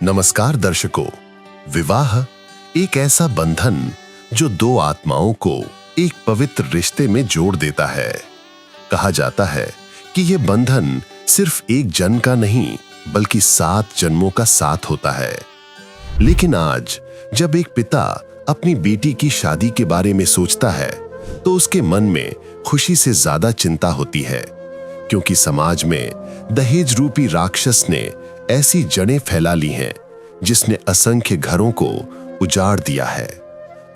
नमस्कार दर्शकों। विवाह एक ऐसा बंधन जो दो आत्माओं को एक पवित्र रिश्ते में जोड़ देता है। कहा जाता है कि ये बंधन सिर्फ एक जन का नहीं बल्कि 7 जन्मों का साथ होता है। लेकिन आज जब एक पिता अपनी बेटी की शादी के बारे में सोचता है तो उसके मन में खुशी से ज्यादा चिंता होती है, क्योंकि समाज में दहेज रूपी राक्षस ने ऐसी जड़ें फैला ली हैं जिसने असंख्य घरों को उजाड़ दिया है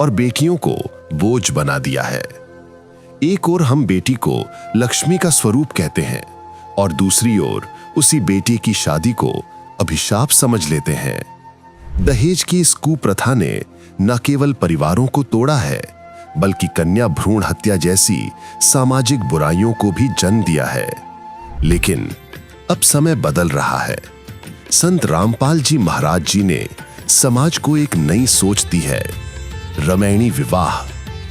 और बेटियों को बोझ बना दिया है। एक ओर हम बेटी को लक्ष्मी का स्वरूप कहते हैं और दूसरी ओर उसी बेटी की शादी को अभिशाप समझ लेते हैं। दहेज की इस कुप्रथा ने न केवल परिवारों को तोड़ा है बल्कि कन्या भ्रूण हत्या जैसी सामाजिक बुराइयों को भी जन्म दिया है। लेकिन अब समय बदल रहा है। संत रामपाल जी महाराज जी ने समाज को एक नई सोच दी है। रामायणी विवाह,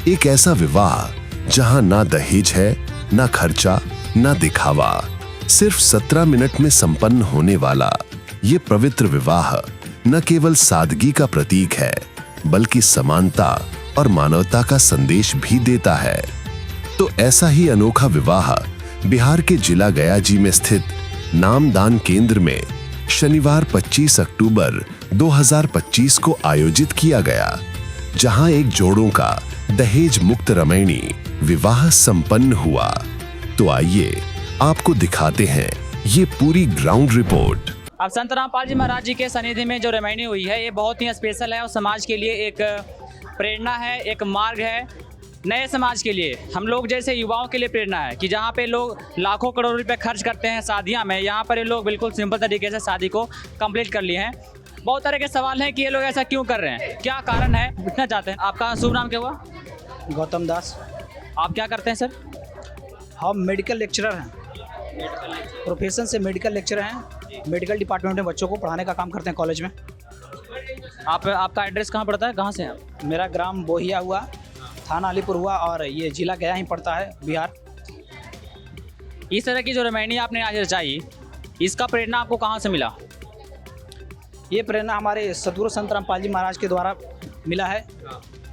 एक ऐसा विवाह जहां ना दहेज है, ना खर्चा, ना दिखावा, सिर्फ 17 मिनट में संपन्न होने वाला ये पवित्र विवाह न केवल सादगी का प्रतीक है बल्कि समानता और मानवता का संदेश भी देता है। तो ऐसा ही अनोखा विवाह बिहार के जिला गया जी में स्थित नामदान केंद्र में शनिवार 25 अक्टूबर 2025 को आयोजित किया गया, जहां एक जोड़ों का दहेज मुक्त रामायणी विवाह संपन्न हुआ। तो आइए आपको दिखाते हैं ये पूरी ग्राउंड रिपोर्ट। अब संत रामपाल जी महाराज जी के सनिधि में जो रामायणी हुई है ये बहुत ही स्पेशल है और समाज के लिए एक प्रेरणा है, एक मार्ग है। नए समाज के लिए, हम लोग जैसे युवाओं के लिए प्रेरणा है कि जहाँ पे लोग लाखों करोड़ रुपए खर्च करते हैं शादियाँ में, यहाँ पर ये लोग बिल्कुल सिंपल तरीके से शादी को कंप्लीट कर लिए हैं। बहुत तरह के सवाल हैं कि ये लोग ऐसा क्यों कर रहे हैं, क्या कारण है, पूछना चाहते हैं। आपका शुभ नाम क्या हुआ? गौतम दास। आप क्या करते हैं सर? हम मेडिकल लेक्चरर हैं, प्रोफेशन से मेडिकल लेक्चरर हैं। मेडिकल डिपार्टमेंट में बच्चों को पढ़ाने का काम करते हैं कॉलेज में। आपका एड्रेस कहाँ पड़ता है, कहाँ से हैं आप? मेरा ग्राम बोहिया हुआ, थाना अलीपुर हुआ और ये जिला गया ही पड़ता है, बिहार। इस तरह की जो रामायणी आपने आज रचाई, इसका प्रेरणा आपको कहाँ से मिला? ये प्रेरणा हमारे सद्गुरु संत रामपाल जी महाराज के द्वारा मिला है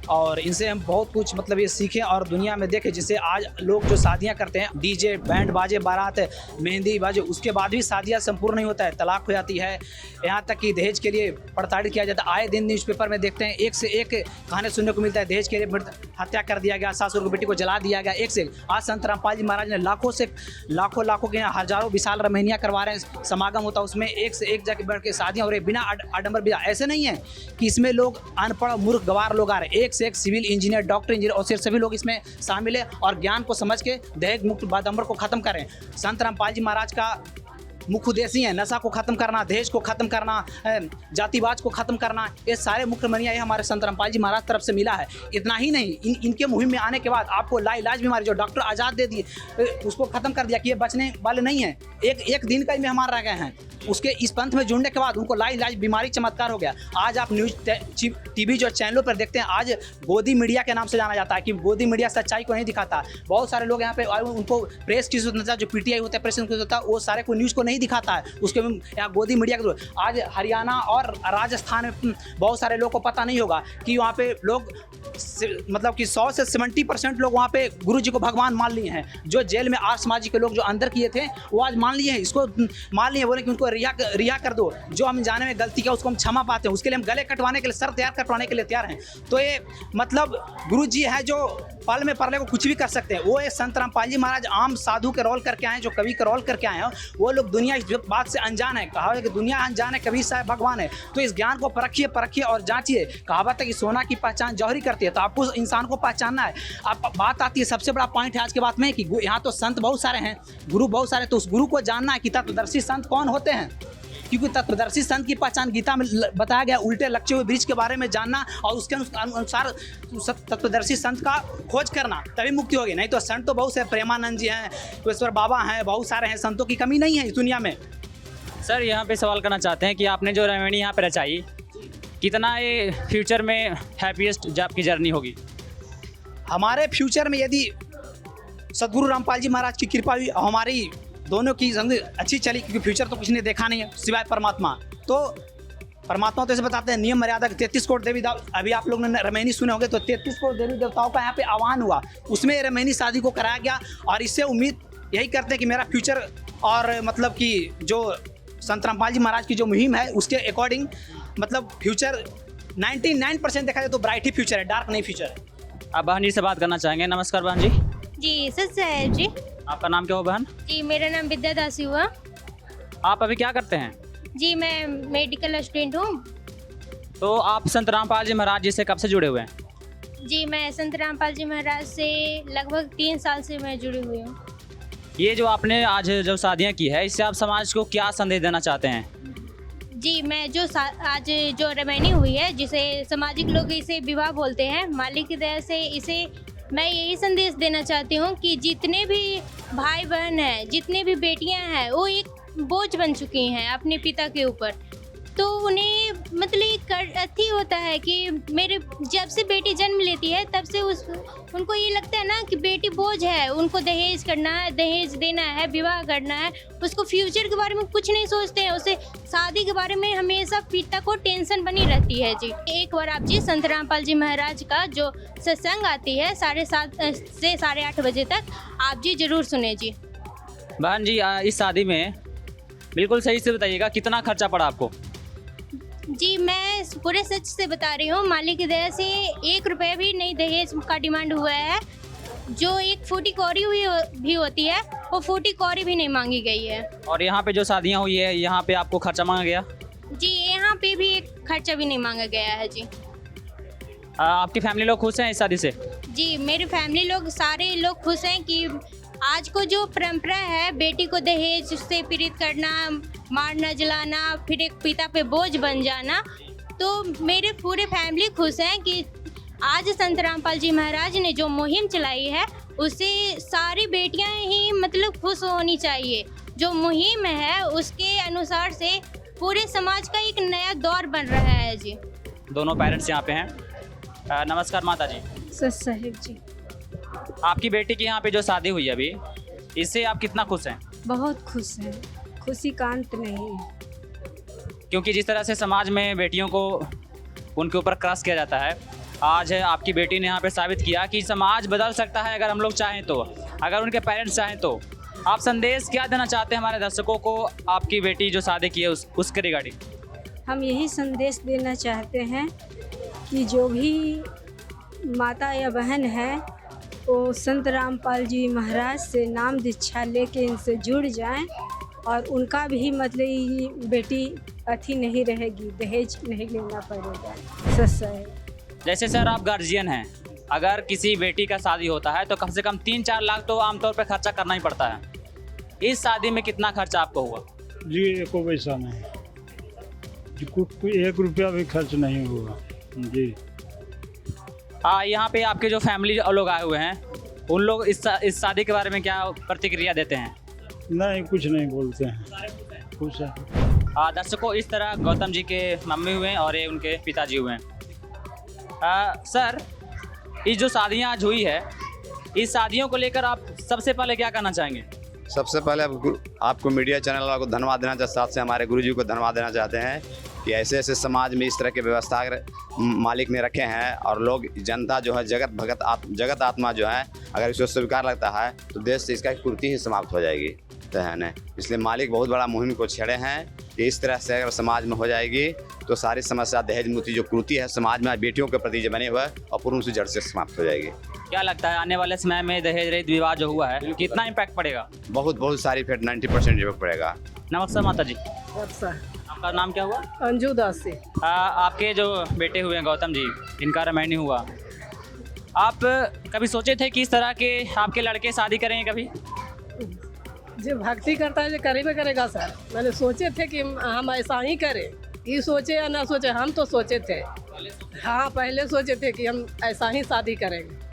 और इनसे हम बहुत कुछ मतलब ये सीखें और दुनिया में देखें। जिससे आज लोग जो शादियां करते हैं, डीजे बैंड बाजे बारात मेहंदी बाजे, उसके बाद भी शादियां संपूर्ण नहीं होता है, तलाक हो जाती है। यहाँ तक कि दहेज के लिए प्रताड़ित किया जाता है। आए दिन न्यूज़पेपर में देखते हैं, एक से एक कहानी सुनने को मिलता है। दहेज के लिए हत्या कर दिया गया, सासुर की बेटी को जला दिया गया, एक से एक। आज संत रामपाल जी महाराज ने लाखों के हजारों विशाल रामायणियाँ करवा रहे हैं, समागम होता है उसमें, एक से एक जाके बैठ के शादियाँ हो रही बिना आडंबर बिना। ऐसे नहीं है कि इसमें लोग अनपढ़ मूर्ख गवार लोग आ रहे हैं, एक से एक सिविल इंजीनियर, डॉक्टर इंजीनियर और सिर्फ सभी लोग इसमें शामिल है और ज्ञान को समझ के दहेज मुक्त आडंबर को खत्म कर रहे हैं। संत रामपाल जी महाराज का मुख्य उद्देश्य है नशा को खत्म करना, दहेज को खत्म करना, जातिवाद को खत्म करना। ये सारे मुख्य मनिया ये हमारे संत रामपाल जी महाराज तरफ से मिला है। इतना ही नहीं, इनके मुहिम में आने के बाद आपको लाइलाज बीमारी जो डॉक्टर आज़ाद दे दिए उसको खत्म कर दिया कि ये बचने वाले नहीं है। एक दिन का ही मेहमान रह गए हैं। उसके इस पंथ में जुड़ने के बाद उनको लाइलाज बीमारी चमत्कार हो गया। आज आप न्यूज़ टीवी जो चैनलों पर देखते हैं, आज गोदी मीडिया के नाम से जाना जाता है कि गोदी मीडिया सच्चाई को नहीं दिखाता। बहुत सारे लोग यहाँ पे उनको प्रेस की जरूरत है, जो पीटीआई होता है, प्रेस की होता है, वो सारे को न्यूज़ को नहीं दिखाता है। उसके यहाँ गोदी मीडिया के आज हरियाणा और राजस्थान में बहुत सारे लोगों को पता नहीं होगा कि वहाँ पे लोग मतलब कि 100 से 70% लोग वहाँ पे गुरु जी को भगवान मान लिए हैं। जो जेल में आर्य समाज के लोग जो अंदर किए थे वो आज मान लिए हैं, इसको मान लिए, बोले कि उनको रिहा कर दो। जो हम जाने में गलती किया उसको हम क्षमा पाते हैं, उसके लिए हम गले कटवाने के लिए, सर तैयार करवाने के लिए तैयार हैं। तो ये मतलब गुरु जी है जो पल में परले को कुछ भी कर सकते हैं। वो एक संत रामपाल जी महाराज आम साधु के रोल करके आए हैं, जो कवि का रोल करके आए हैं। वो लोग दुनिया इस बात से अनजान है। कहा है कि दुनिया अनजान है, कबीर साहब भगवान है। तो इस ज्ञान को परखिए और जांचिए। कहावत है कि सोना की पहचान जौहरी करती है। तो आपको इंसान को पहचानना है। आप बात आती है, सबसे बड़ा पॉइंट है आज के बात में कि यहाँ तो संत बहुत सारे हैं, गुरु बहुत सारे, तो उस गुरु को जानना है कि तत्वदर्शी संत कौन होते हैं। क्योंकि तत्वदर्शी संत की पहचान गीता में बताया गया, उल्टे लक्षे हुए वृक्ष के बारे में जानना और उसके अनुसार तत्वदर्शी संत का खोज करना, तभी मुक्ति होगी। नहीं तो संत तो बहुत से, प्रेमानंद जी हैं, ईश्वर बाबा हैं, बहुत सारे हैं, संतों की कमी नहीं है इस दुनिया में। सर यहाँ पे सवाल करना चाहते हैं कि आपने जो रामायणी यहाँ पे रचाई, कितना ये फ्यूचर में हैप्पीएस्ट जो आपकी जर्नी होगी? हमारे फ्यूचर में यदि सद्गुरु रामपाल जी महाराज की कृपा हुई, हमारी दोनों की जिंदगी अच्छी चली, क्योंकि फ्यूचर तो कुछ ने देखा नहीं है सिवाय परमात्मा। तो परमात्मा तो ऐसे बताते हैं नियम मर्यादा के 33 करोड़ देवी देवता। अभी आप लोग ने रामायणी सुने होंगे, तो 33 करोड़ देवी देवताओं का यहाँ पे आह्वान हुआ, उसमें रामायणी शादी को कराया गया। और इससे उम्मीद यही करते हैं कि मेरा फ्यूचर और मतलब कि जो संत रामपाल जी महाराज की जो मुहिम है उसके अकॉर्डिंग मतलब फ्यूचर 99% देखा जाए तो ब्राइट ही फ्यूचर है, डार्क नहीं फ्यूचर है। आप बहन जी से बात करना चाहेंगे। नमस्कार बहन जी, जी सच साहेब जी। आपका नाम क्या हो बहन? जी मेरा नाम विद्या दासी हुआ। आप अभी क्या करते हैं? जी मैं मेडिकल स्टूडेंट हूँ। तो आप संत रामपाल जी महाराज जी से कब से जुड़े हुए हैं? जी मैं संत रामपाल जी महाराज से लगभग 3 साल से मैं जुड़ी हुई हूँ। ये जो आपने आज जो शादियाँ की है, इससे आप समाज को क्या संदेश देना चाहते हैं? जी मैं जो आज जो रामायणी हुई है, जिसे सामाजिक लोग इसे विवाह बोलते हैं, मालिक की दया से इसे मैं यही संदेश देना चाहती हूँ कि जितने भी भाई बहन हैं, जितने भी बेटियाँ हैं, वो एक बोझ बन चुकी हैं अपने पिता के ऊपर। तो उन्हें मतलब एक अथी होता है कि मेरे जब से बेटी जन्म लेती है तब से उनको ये लगता है ना कि बेटी बोझ है, उनको दहेज करना है, दहेज देना है, विवाह करना है। उसको फ्यूचर के बारे में कुछ नहीं सोचते हैं, उसे शादी के बारे में हमेशा पिता को टेंशन बनी रहती है। जी एक बार आप जी संत रामपाल जी महाराज का जो सत्संग आती है 7:30 से 8:30 बजे तक, आप जी जरूर सुने जी। बहन जी इस शादी में बिल्कुल सही से बताइएगा, कितना खर्चा पड़ा आपको? जी मैं पूरे सच से बता रही हूँ, मालिक की दया से 1 रुपये भी नहीं दहेज का डिमांड हुआ है। जो एक फूटी कौड़ी हुई भी होती है, वो फूटी कौड़ी भी नहीं मांगी गई है। और यहाँ पे जो शादियाँ हुई है, यहाँ पे आपको खर्चा मांगा गया? जी यहाँ पे भी एक खर्चा भी नहीं मांगा गया है जी। आपकी फैमिली लोग खुश हैं इस शादी से? जी मेरी फैमिली लोग सारे लोग खुश हैं कि आज को जो परंपरा है बेटी को दहेज से पीड़ित करना, मारना, जलाना, फिर एक पिता पे बोझ बन जाना, तो मेरे पूरे फैमिली खुश हैं कि आज संत रामपाल जी महाराज ने जो मुहिम चलाई है उससे सारी बेटियां ही मतलब खुश होनी चाहिए। जो मुहिम है उसके अनुसार से पूरे समाज का एक नया दौर बन रहा है जी। दोनों पेरेंट्स यहाँ पे हैं। नमस्कार माता जी। सच साहेब जी। आपकी बेटी की यहाँ पे जो शादी हुई है अभी, इससे आप कितना खुश हैं? बहुत खुश हैं, खुशी का अंत नहीं है। क्योंकि जिस तरह से समाज में बेटियों को उनके ऊपर क्रश किया जाता है, आज आपकी बेटी ने यहाँ पे साबित किया कि समाज बदल सकता है अगर हम लोग चाहें तो, अगर उनके पेरेंट्स चाहें तो। आप संदेश क्या देना चाहते हैं हमारे दर्शकों को, आपकी बेटी जो शादी की है उसके रिगार्डिंग? हम यही संदेश देना चाहते हैं कि जो भी माता या बहन है वो संत रामपाल जी महाराज से नाम दीक्षा लेके इनसे जुड़ जाएं, और उनका भी मतलब ये बेटी अथी नहीं रहेगी, दहेज नहीं लेना पड़ेगा। सच है। जैसे सर आप गार्जियन हैं, अगर किसी बेटी का शादी होता है तो कम से कम 3-4 लाख तो आमतौर पर खर्चा करना ही पड़ता है। इस शादी में कितना खर्चा आपको हुआ? जी एको पैसा नहीं जी, कोई 1 रुपया भी खर्च नहीं हुआ जी। यहाँ पे आपके जो फैमिली लोग आए हुए हैं, उन लोग इस शादी के बारे में क्या प्रतिक्रिया देते हैं? नहीं, कुछ नहीं बोलते हैं, खुश है। दर्शकों, इस तरह गौतम जी के मम्मी हुए हैं और ये उनके पिताजी हुए हैं। सर, इस जो शादियाँ आज हुई है, इस शादियों को लेकर आप सबसे पहले क्या कहना चाहेंगे? सबसे पहले आपको मीडिया चैनल वालों को धन्यवाद देना चाहते, साथ से हमारे गुरुजी को धन्यवाद देना चाहते हैं कि ऐसे ऐसे समाज में इस तरह की व्यवस्था मालिक ने रखे हैं, और लोग जनता जो है जगत आत्मा जो है अगर इसको स्वीकार लगता है तो देश से इसका कुर्ती ही समाप्त हो जाएगी, तो है ना। इसलिए मालिक बहुत बड़ा मुहिम को छेड़े हैं कि इस तरह से अगर समाज में हो जाएगी तो सारी समस्या दहेज मुक्ति जो कुर्ती है समाज में बेटियों के प्रति जो बने हुए और पूर्ण से जड़ से समाप्त हो जाएगी। क्या लगता है आने वाले समय में दहेज रहित विवाह जो हुआ है कितना इम्पैक्ट पड़ेगा? बहुत सारी इफेक्ट 90% इफेक्ट पड़ेगा। नमस्कार माता जी। अच्छा, आपका नाम क्या हुआ? अंजू दासी। आपके जो बेटे हुए हैं गौतम जी, इनका रामायणी हुआ, आप कभी सोचे थे कि इस तरह के आपके लड़के शादी करेंगे कभी? जो भक्ति करता है जो करेगा करेगा सर। मैंने सोचे थे कि हम ऐसा ही करें, ये सोचे या ना सोचे, हम तो सोचे थे। हाँ, पहले सोचे थे कि हम ऐसा ही शादी करेंगे।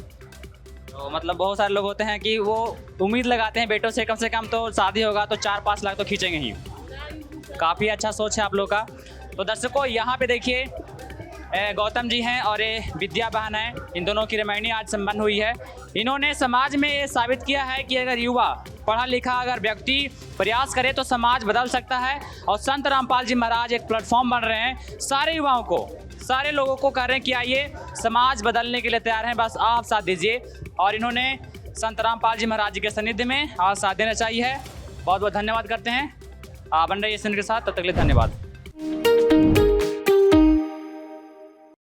तो मतलब बहुत सारे लोग होते हैं कि वो उम्मीद लगाते हैं बेटों से कम तो शादी होगा तो 4-5 लाख तो खींचेंगे ही। काफ़ी अच्छा सोच है आप लोग का। तो दर्शकों, यहाँ पे देखिए गौतम जी हैं और ये विद्या बहन है। इन दोनों की रामायणी आज संपन्न हुई है। इन्होंने समाज में ये साबित किया है कि अगर युवा पढ़ा लिखा अगर व्यक्ति प्रयास करे तो समाज बदल सकता है। और संत रामपाल जी महाराज एक प्लेटफॉर्म बन रहे हैं, सारे युवाओं को, सारे लोगों को कह रहे हैं कि आइए समाज बदलने के लिए तैयार हैं, बस आप साथ दीजिए। और इन्होंने संत रामपाल जी महाराज जी के सानिध्य में आज साथ देना चाहिए। बहुत बहुत धन्यवाद करते हैं। बन रही है के साथ, तब तक के लिए धन्यवाद।